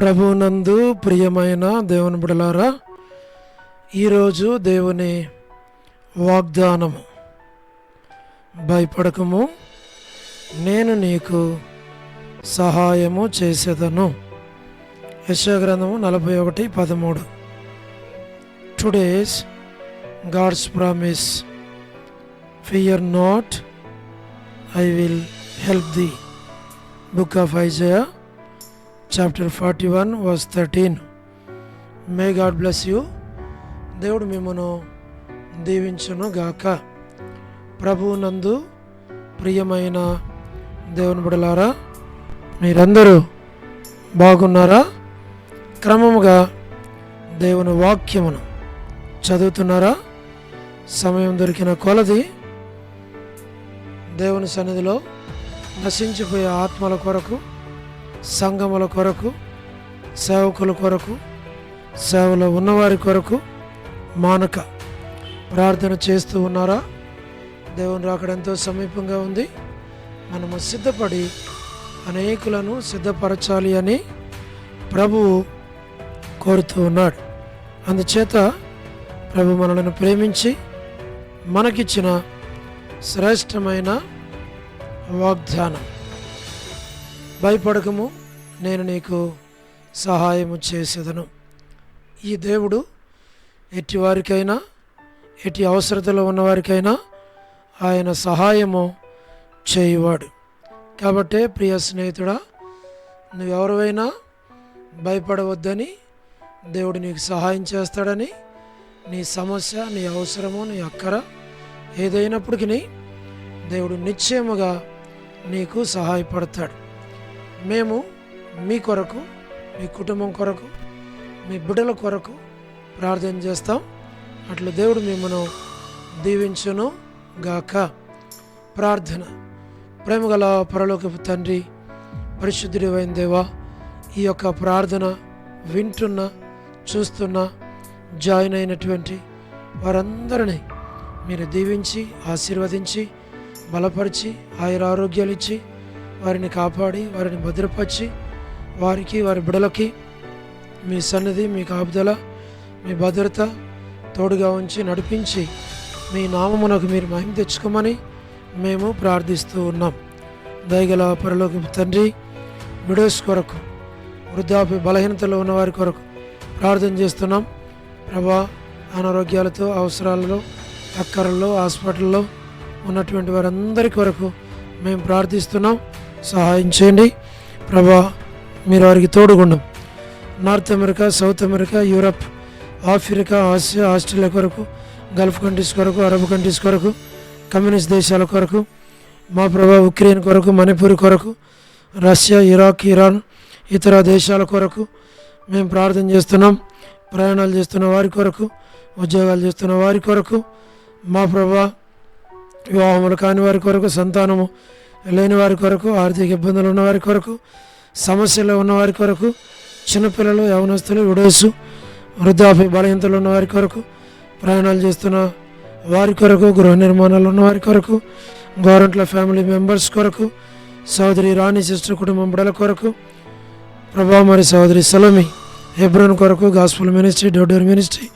ప్రభువునందు ప్రియమైన దేవుని బిడ్డలారా, ఈరోజు దేవుని వాగ్దానము, భయపడకము, నేను నీకు సహాయము చేసేదను. యెషయా గ్రంథము 41:13. Today's God's promise, fear not, I will help thee. Book of Isaiah chapter 41 verse 13. May God bless you. దేవుడు మిమ్మను దీవించును గాక. ప్రభువునందు ప్రియమైన దేవుని బిడ్డలారా, మీరందరూ బాగున్నారా? క్రమముగా దేవుని వాక్యమును చదువుతున్నారా? సమయం దొరికిన కొలది దేవుని సన్నిధిలో నశించిపోయే ఆత్మల కొరకు, సంఘముల కొరకు, సేవకుల కొరకు, సేవలో ఉన్నవారి కొరకు మానక ప్రార్థన చేస్తూ ఉన్నారా? దేవుని రాకడ ఎంతో సమీపంగా ఉంది. మనము సిద్ధపడి అనేకులను సిద్ధపరచాలి అని ప్రభువు కోరుతూ ఉన్నాడు. అందుచేత ప్రభు మనలను ప్రేమించి మనకిచ్చిన శ్రేష్టమైన వాగ్దానం, భయపడకము, నేను నీకు సహాయము చేసేదను. ఈ దేవుడు ఎట్టి వారికైనా, ఎట్టి అవసరతలో ఉన్నవారికైనా ఆయన సహాయము చేయువాడు. కాబట్టే ప్రియ స్నేహితుడా, నువ్వెవరివైనా భయపడవద్దని, దేవుడు నీకు సహాయం చేస్తాడని, నీ సమస్య, నీ అవసరము, నీ అక్కర ఏదైనప్పటికీ దేవుడు నిశ్చయముగా నీకు సహాయపడతాడు. మేము మీ కొరకు, మీ కుటుంబం కొరకు, మీ బిడ్డల కొరకు ప్రార్థన చేస్తాం. అట్లా దేవుడు మిమ్మను దీవించును గాక. ప్రార్థన. ప్రేమగల పరలోకపు తండ్రి, పరిశుద్ధుడైన దేవా, ఈ యొక్క ప్రార్థన వింటున్న, చూస్తున్న, జాయిన్ అయినటువంటి వారందరినీ మీరు దీవించి, ఆశీర్వదించి, బలపరిచి, ఆయురారోగ్యాలు ఇచ్చి, వారిని కాపాడి, వారిని భద్రపరిచి, వారికి, వారి బిడలకి మీ సన్నిధి, మీ కాపుదల, మీ భద్రత తోడుగా ఉంచి నడిపించి, మీ నామమునకు మీరు మహిమ తెచ్చుకోమని మేము ప్రార్థిస్తూ ఉన్నాం. దయగల పరలోకపు తండ్రి, విడోస్ కొరకు, వృద్ధాప్య బలహీనతలో ఉన్నవారి కొరకు ప్రార్థన చేస్తున్నాం. ప్రభా, అనారోగ్యాలతో, అవసరాలలో, అక్కరల్లో, హాస్పిటల్లో ఉన్నటువంటి వారందరి కొరకు మేము ప్రార్థిస్తున్నాం. సహాయం చేయండి ప్రభా, మీరు వారికి తోడుగుండం. North America, South America, Europe, Africa, Asia, Australia కొరకు, గల్ఫ్ కంట్రీస్ కొరకు, అరబ్ కంట్రీస్ కొరకు, కమ్యూనిస్ట్ దేశాల కొరకు, మా ప్రభా, ఉక్రెయిన్ కొరకు, మణిపూర్ కొరకు, రష్యా, ఇరాక్, ఇరాన్, ఇతర దేశాల కొరకు మేము ప్రార్థన చేస్తున్నాం. ప్రయాణాలు చేస్తున్న వారి కొరకు, ఉద్యోగాలు చేస్తున్న వారి కొరకు, మా ప్రభా, వివాహములు కాని వారి కొరకు, సంతానము లేని వారి కొరకు, ఆర్థిక ఇబ్బందులు ఉన్నవారి కొరకు, సమస్యలు ఉన్నవారి కొరకు, చిన్నపిల్లలు, యవనస్తులు, విడోసు, వృద్ధాప్య బలహీనతలు ఉన్నవారి కొరకు, ప్రయాణాలు చేస్తున్న వారి కొరకు, గృహ నిర్మాణాలు ఉన్నవారి కొరకు, గవర్నమెంట్ల ఫ్యామిలీ మెంబర్స్ కొరకు, సోదరి రాణి సిస్టర్ కుటుంబం బిడల కొరకు, ప్రభా, మరి సోదరి సలోమి హెబ్రోన్ కొరకు, గాస్పుల్ మినిస్ట్రీ, డోడోర్ మినిస్ట్రీ,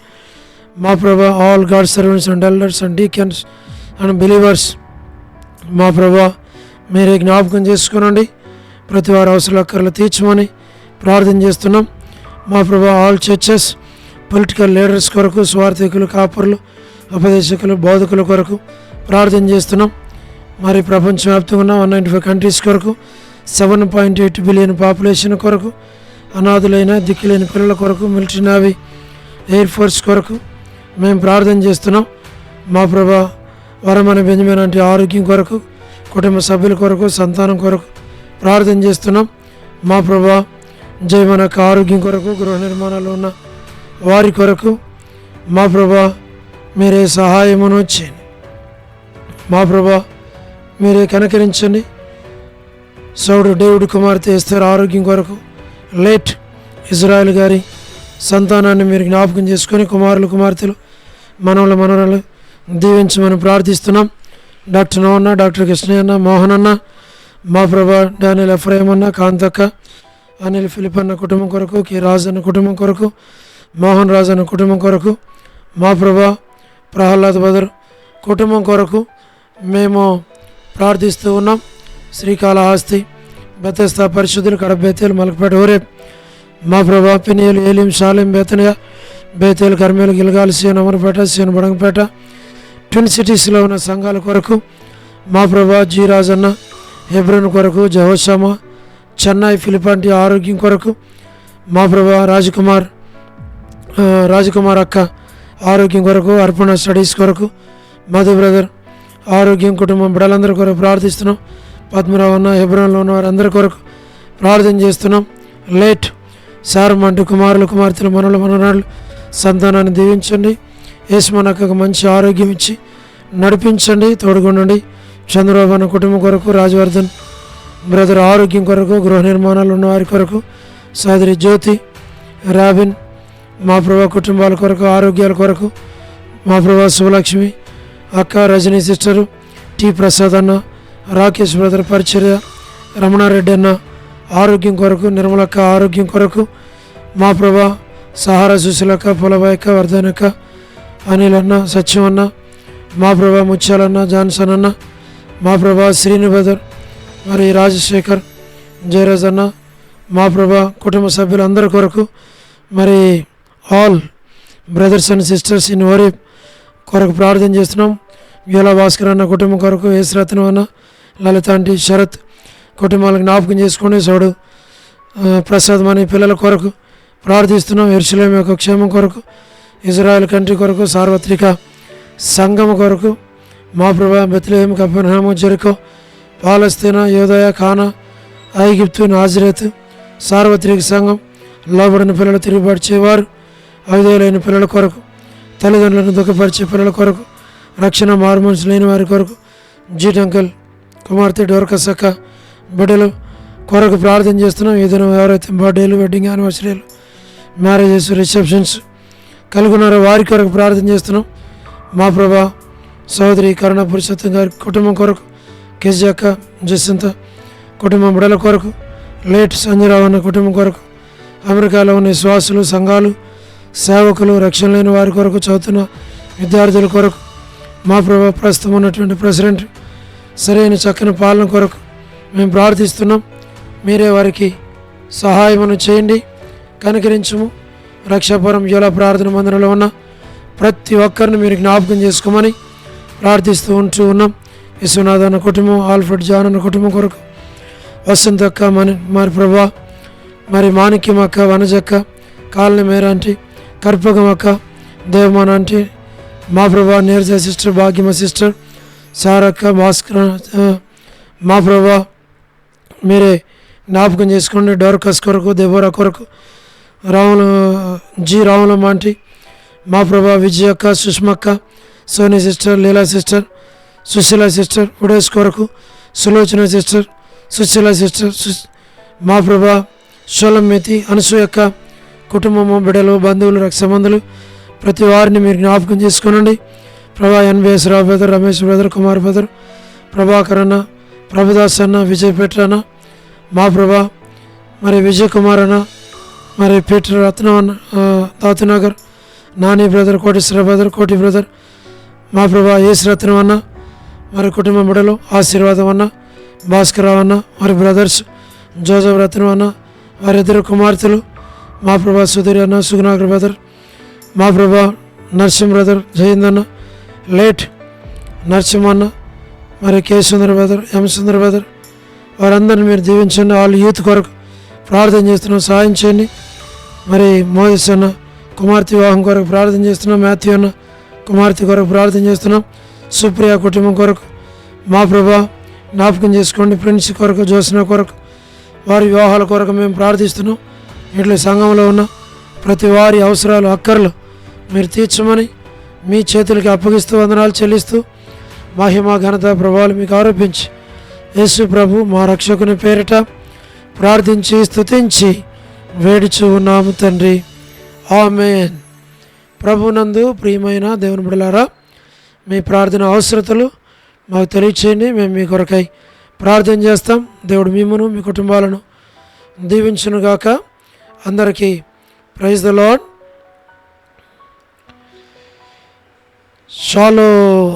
మా ప్రభా, all God servants and elders and deacons and believers, మా ప్రభా, మీరే జ్ఞాపకం చేసుకోనండి. ప్రతి వారి అవసరాల అక్కర్లు తీర్చమని ప్రార్థన చేస్తున్నాం. మా ప్రభా, ఆల్ చర్చెస్, పొలిటికల్ లీడర్స్ కొరకు, స్వార్థికులు, కాపరులు, ఉపదేశకులు, బోధకుల కొరకు ప్రార్థన చేస్తున్నాం. మరి ప్రపంచవ్యాప్తంగా ఉన్న 195 కంట్రీస్ కొరకు, 7.8 బిలియన్ పాపులేషన్ కొరకు, అనాథులైన, దిక్కులేని పిల్లల కొరకు, మిలిటరీ, నేవీ, ఎయిర్ ఫోర్స్ కొరకు మేము ప్రార్థన చేస్తున్నాం. మా ప్రభా, వరమన బెంజమిన్ అంటే ఆరోగ్యం కొరకు, కుటుంబ సభ్యుల కొరకు, సంతానం కొరకు ప్రార్థన చేస్తున్నాం. మా ప్రభా, జయమనకు ఆరోగ్యం కొరకు, గృహ నిర్మాణాలు ఉన్న వారి కొరకు, మా ప్రభా, మీరే సహాయమును చేయండి. మా ప్రభా, మీరే కనికరించండి. సౌడు డేవిడ్ కుమార్తె ఎస్తేర్ ఆరోగ్యం కొరకు, లేట్ ఇజ్రాయెల్ గారి సంతానాన్ని మీరు జ్ఞాపకం చేసుకొని, కుమారులు, కుమార్తెలు, మనవలు, మనవరాలు దీవించమని ప్రార్థిస్తున్నాం. డాక్టర్ నోహన్న, డాక్టర్ కృష్ణయ్య అన్న, మోహన్ అన్న, మా ప్రభా, డానియల్ ఎఫ్రాయిం అన్న, కాంతక్క, అనిల్ ఫిలిప్ అన్న కుటుంబం కొరకు, కె రాజు అన్న కుటుంబం కొరకు, మోహన్ రాజు అన్న కుటుంబం కొరకు, మా ప్రభా ప్రహ్లాద్ బదర్ కుటుంబం కొరకు మేము ప్రార్థిస్తూ ఉన్నాం. శ్రీకాళహస్తి, బెతెస్తా పరిశుద్ధులు, కడప, బేతేలు, మలకపేట, ఓరేబ్, మా ప్రభా పినియలు, ఏలిం, షాలిం, బేతనియా, బేతేలు, కర్మేలు, గిల్గాల్, సీఎన్, అమరపేట, సీఎన్, బడంగపేట, ట్విన్ సిటీస్లో ఉన్న సంఘాల కొరకు మా ప్రభా జీ రాజన్న హెబ్రోన్ కొరకు, జహోషామా, చెన్నై, ఫిలిపాంటి ఆరోగ్యం కొరకు, మా ప్రభా రాజకుమార్ అక్క ఆరోగ్యం కొరకు, అర్పణ స్టడీస్ కొరకు, మధు బ్రదర్ ఆరోగ్యం, కుటుంబం బిడ్డలందరి కొరకు ప్రార్థిస్తున్నాం. పద్మరావు అన్న హెబ్రోన్లో ఉన్న వారందరి కొరకు ప్రార్థన చేస్తున్నాం. లేట్ సారమంటూ కుమారులు, కుమార్తెలు, మనవరాళ్ళు సంతానాన్ని దీవించండి. యేసుమనక్కకు మంచి ఆరోగ్యం ఇచ్చి నడిపించండి, తోడుగుండండి. చంద్రబాబు అన్న కుటుంబం కొరకు, రాజవర్ధన్ బ్రదర్ ఆరోగ్యం కొరకు, గృహ నిర్మాణాలు ఉన్న వారి కొరకు, సోదరి జ్యోతి, రాబిన్, మా ప్రభా కుటుంబాల కొరకు, ఆరోగ్యాల కొరకు, మా ప్రభా శివలక్ష్మి అక్క, రజనీ సిస్టరు, టి ప్రసాద్ అన్న, రాకేష్ బ్రదర్ పరిచర్య, రమణారెడ్డి అన్న ఆరోగ్యం కొరకు, నిర్మలక్క ఆరోగ్యం కొరకు, మా ప్రభా సహారా సుశీలక్క, పొలబాయక్క, వర్ధనక్క, అనిల్ అన్న, సత్యం అన్న, మా ప్రభా ముత్యాలన్న, జాన్సన్ అన్న, మా ప్రభా శ్రీను బ్రదర్, మరి రాజశేఖర్, జయరాజ్ అన్న, మా ప్రభా కుటుంబ సభ్యులందరి కొరకు, మరి all brothers and sisters in ఓరీ కొరకు ప్రార్థన చేస్తున్నాం. వ్యూల భాస్కర్ అన్న కుటుంబం కొరకు, యేసురత్నం అన్న, లలిత ఆంటీ, శరత్ కుటుంబాలకు జ్ఞాపకం చేసుకోండి. సోడు ప్రసాద్ మని పిల్లల కొరకు ప్రార్థిస్తున్నాం. యెరూషలేము యొక్క క్షేమం కొరకు, ఇజ్రాయెల్ కంట్రీ కొరకు, సార్వత్రిక సంఘం కొరకు, మా ప్రభా బెత్లెహేము, కపెర్నహూము, జెరికో, పాలస్తీనా, యోదయ, కానా, ఐగుప్తు, నాజరేతు, సార్వత్రిక సంఘం, లోబడిన పిల్లలు, తిరుగుబాటుచేవారు, అవిధేయులైన పిల్లల కొరకు, తల్లిదండ్రులను దుఃఖపరిచే పిల్లల కొరకు, రక్షణ మార్మోన్స్ లేని వారి కొరకు, జీటంకల్ కుమార్తె డోర్కస్ అక్క బిడ్డలు కొరకు ప్రార్థన చేస్తున్నాం. ఈ దినం ఎవరైతే బర్త్డేలు, వెడ్డింగ్ యానివర్సరీలు, మ్యారేజెస్, రిసెప్షన్స్ కలిగి ఉన్నారో వారి కొరకు ప్రార్థన చేస్తున్నాం. మా ప్రభా సోదరి కరుణ పురుషోత్తం గారి కుటుంబం కొరకు, కేజీ అక్క, జసింత కుటుంబం బిడ్డల కొరకు, లేట్ సంజయరావు అన్న కుటుంబం కొరకు, అమెరికాలో ఉన్న విశ్వాసులు, సంఘాలు, సేవకులు, రక్షణ లేని వారి కొరకు, చదువుతున్న విద్యార్థుల కొరకు, మా ప్రభా ప్రస్తుతం ఉన్నటువంటి ప్రెసిడెంట్ సరైన చక్కని పాలన కొరకు మేము ప్రార్థిస్తున్నాం. మీరే వారికి సహాయమును చేయండి, కనికరించము. రక్షాపురం యువల ప్రార్థన మందిరంలో ఉన్న ప్రతి ఒక్కరిని మీరు జ్ఞాపకం చేసుకోమని ప్రార్థిస్తూ ఉన్నాం. విశ్వనాథ్ అన్న కుటుంబం, ఆల్ఫ్రెడ్ జాన్ అన్న కుటుంబం కొరకు, వసంత్ అక్క, మరి ప్రభా, మరి మాణిక్యం అక్క, వనజక్క, కాలనీ మేరాంటి, కర్పగం అక్క, దేవమాన ఆంటీ, మా ప్రభా నీరజ సిస్టర్, భాగ్యమ సిస్టర్, సారక్క, భాస్కర్, మా ప్రభా మీరే జ్ఞాపకం చేసుకోండి. డోర్కస్ కొరకు, దెబోరా కొరకు, రావులమ్మ ఆంటీ, మా ప్రభా విజయక్క, సుష్మక్క, సోనీ సిస్టర్, లీలా సిస్టర్, సుశీల సిస్టర్, ఉడేష్ కొరకు, సులోచన సిస్టర్, సుశీల సిస్టర్, మా ప్రభా షోలమ్మేతి, అనసూయక్క కుటుంబము, బిడ్డలు, బంధువులు, రక్షబంధులు ప్రతి వారిని మీరు జ్ఞాపకం చేసుకోనండి. ప్రభా NBS Rao brother, Ramesh brother, Kumar brother, Prabhakar అన్న, ప్రభుదాస్ అన్న, విజయ్ పీటర్ అన్న, మా ప్రభా మరి విజయ్ కుమార్ అన్న, మరి పీటర్ రత్నం అన్న, దాతునగర్, నాని బ్రదర్, కోటేశ్వర బ్రదర్, కోటి బ్రదర్, మా ప్రభా ఏసు రత్నం అన్న, మరి కుటుంబ బిడ్డలు, ఆశీర్వాదం అన్న, భాస్కరరావు అన్న, మరి బ్రదర్స్ జోజఫ్ రత్నం అన్న, వారిద్దరు కుమార్తెలు, మా ప్రభా సుధీర్ అన్న, సుగుణాకర్ బ్రదర్, మా ప్రభా నర్సింహ్ బ్రదర్, జయంద్ అన్న, లేట్ నరసింహ అన్న, మరి కే సుందర్ బ్రదర్, ఎం సుందర్ బ్రదర్, వారందరిని మీరు దీవించండి. వాళ్ళు యూత్ కొరకు ప్రార్థన చేస్తున్నాం, సహాయం చేయండి. మరి మోయిస్ అన్న కుమార్తె వివాహం కొరకు ప్రార్థన చేస్తున్నాం. మాథ్యూ అన్న కుమార్తె కొరకు ప్రార్థన చేస్తున్నాం. సుప్రియ కుటుంబం కొరకు మా ప్రభా జ్ఞాపకం చేసుకోండి. ప్రిన్స్ కొరకు, జోస్న కొరకు, వారి వివాహాల కొరకు మేము ప్రార్థిస్తున్నాం. ఇట్లా సంఘంలో ఉన్న ప్రతి వారి అవసరాలు, అక్కర్లు మీరు తీర్చమని మీ చేతులకి అప్పగిస్తూ వందనాలు చెల్లిస్తూ మహిమ, ఘనత, ప్రభావాలు మీకు ఆరోపించి యేసు ప్రభు మా రక్షకుని పేరిట ప్రార్థించి స్తుతించి వేడుచు ఉన్నాము తండ్రి, ఆమేన్. ప్రభునందు ప్రియమైన దేవుని బిడ్డలారా, మీ ప్రార్థన అవసరతలు మాకు తెలియచేయండి. మేము మీ కొరకై ప్రార్థన చేస్తాం. దేవుడు మిమ్మును, మీ కుటుంబాలను దీవించునుగాక. అందరికీ ప్రైజ్ ద లార్డ్. షాలోమ్.